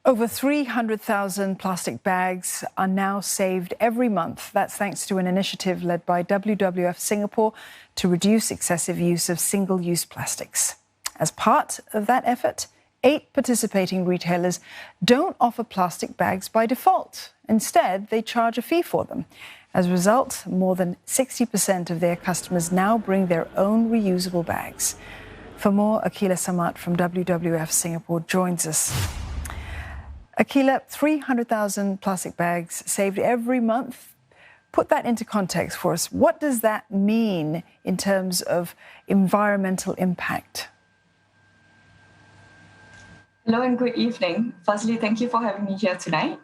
Over 300,000 plastic bags are now saved every month. That's thanks to an initiative led by WWF Singapore to reduce excessive use of single-use plastics. As part of that effort, 8 participating retailers don't offer plastic bags by default. Instead, they charge a fee for them. As a result, more than 60% of their customers now bring their own reusable bags. For more, Aqeela Samat from WWF Singapore joins us. Aqeela, 300,000 plastic bags saved every month. Put that into context for us. What does that mean in terms of environmental impact? Hello and good evening. Firstly, thank you for having me here tonight.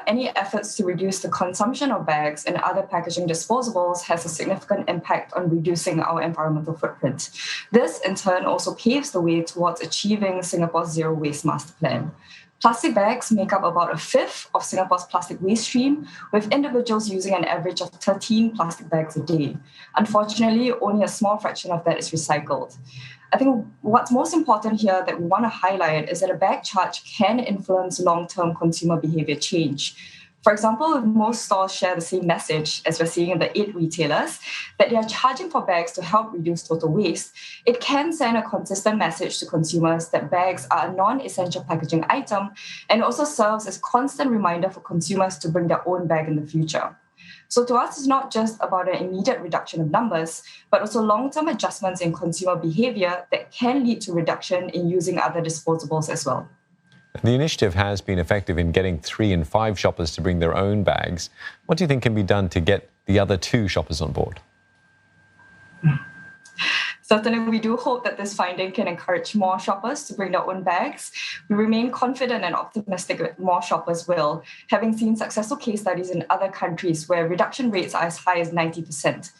Any efforts to reduce the consumption of bags and other packaging disposables has a significant impact on reducing our environmental footprint. This, in turn, also paves the way towards achieving Singapore's Zero Waste Master Plan. Plastic bags make up about a fifth of Singapore's plastic waste stream, with individuals using an average of 13 plastic bags a day. Unfortunately, only a small fraction of that is recycled. I think what's most important here that we want to highlight is that a bag charge can influence long-term consumer behavior change. For example, if most stores share the same message, as we're seeing in the 8 retailers, that they are charging for bags to help reduce total waste, it can send a consistent message to consumers that bags are a non-essential packaging item and also serves as a constant reminder for consumers to bring their own bag in the future. So to us, it's not just about an immediate reduction of numbers, but also long-term adjustments in consumer behavior that can lead to reduction in using other disposables as well. The initiative has been effective in getting 3 in 5 shoppers to bring their own bags. What do you think can be done to get the other 2 shoppers on board? Certainly, we do hope that this finding can encourage more shoppers to bring their own bags. We remain confident and optimistic that more shoppers will, having seen successful case studies in other countries where reduction rates are as high as 90%.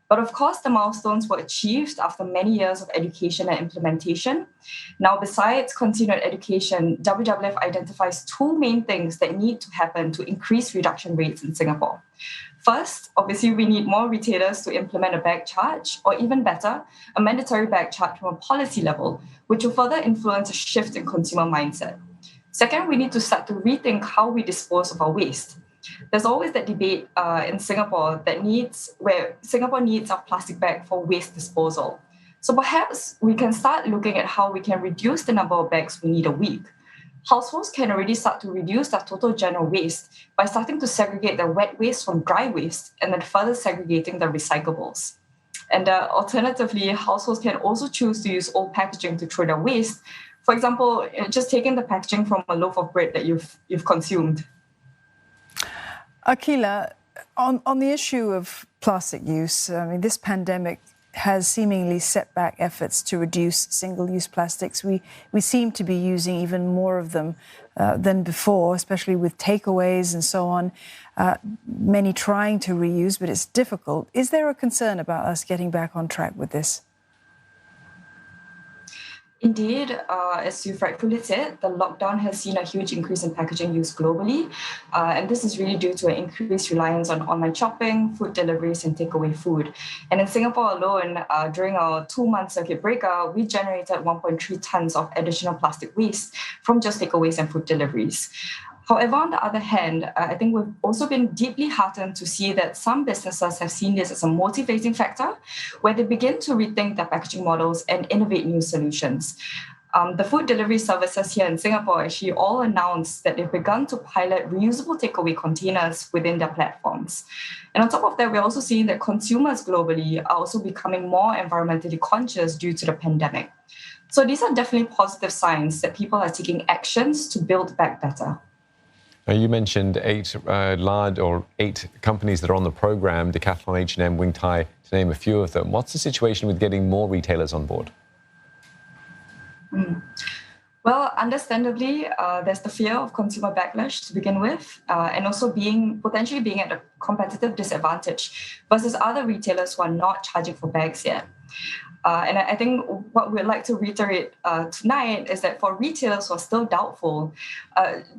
But of course, the milestones were achieved after many years of education and implementation. Now, besides continued education, WWF identifies 2 main things that need to happen to increase reduction rates in Singapore. First, obviously, we need more retailers to implement a bag charge, or even better, a mandatory bag charge from a policy level, which will further influence a shift in consumer mindset. Second, we need to start to rethink how we dispose of our waste. There's always that debate in Singapore where Singapore needs a plastic bag for waste disposal. So perhaps we can start looking at how we can reduce the number of bags we need a week. Households can already start to reduce their total general waste by starting to segregate their wet waste from dry waste and then further segregating the recyclables. And alternatively, households can also choose to use old packaging to throw their waste. For example, just taking the packaging from a loaf of bread that you've consumed. Aqeela, on the issue of plastic use, this pandemic has seemingly set back efforts to reduce single-use plastics. We seem to be using even more of them than before, especially with takeaways and so on. Many trying to reuse, but it's difficult. Is there a concern about us getting back on track with this? Indeed, as you've rightfully said, the lockdown has seen a huge increase in packaging use globally. And this is really due to an increased reliance on online shopping, food deliveries, and takeaway food. And in Singapore alone, during our 2-month circuit breaker, we generated 1.3 tons of additional plastic waste from just takeaways and food deliveries. However, on the other hand, I think we've also been deeply heartened to see that some businesses have seen this as a motivating factor where they begin to rethink their packaging models and innovate new solutions. The food delivery services here in Singapore actually all announced that they've begun to pilot reusable takeaway containers within their platforms. And on top of that, we're also seeing that consumers globally are also becoming more environmentally conscious due to the pandemic. So these are definitely positive signs that people are taking actions to build back better. You mentioned 8 companies that are on the program, Decathlon, H&M, Wing Tai, to name a few of them. What's the situation with getting more retailers on board? Well, understandably, there's the fear of consumer backlash to begin with, and also potentially being at a competitive disadvantage versus other retailers who are not charging for bags yet. And I think what we'd like to reiterate tonight is that for retailers who are still doubtful,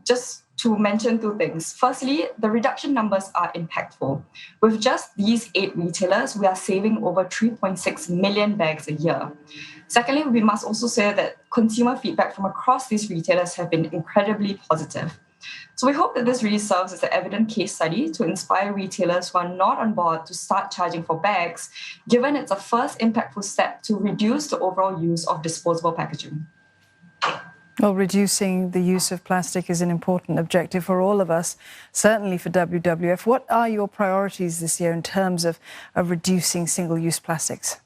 just to mention 2 things. Firstly, the reduction numbers are impactful. With just these 8 retailers, we are saving over 3.6 million bags a year. Secondly, we must also say that consumer feedback from across these retailers have been incredibly positive. So we hope that this really serves as an evident case study to inspire retailers who are not on board to start charging for bags, given it's a first impactful step to reduce the overall use of disposable packaging. Well, reducing the use of plastic is an important objective for all of us, certainly for WWF. What are your priorities this year in terms of reducing single-use plastics?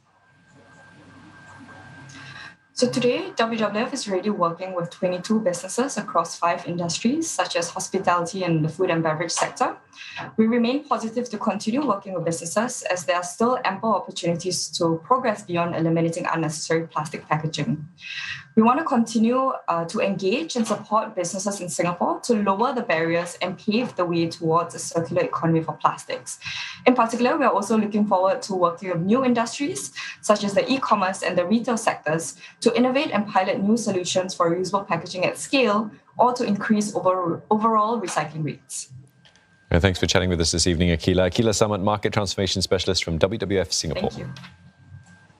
So today, WWF is already working with 22 businesses across 5 industries, such as hospitality and the food and beverage sector. We remain positive to continue working with businesses as there are still ample opportunities to progress beyond eliminating unnecessary plastic packaging. We want to continue to engage and support businesses in Singapore to lower the barriers and pave the way towards a circular economy for plastics. In particular, we are also looking forward to working with new industries, such as the e-commerce and the retail sectors, to innovate and pilot new solutions for reusable packaging at scale or to increase overall recycling rates. Thanks for chatting with us this evening, Aqeela. Aqeela Samat, Market Transformation Specialist from WWF Singapore. Thank you.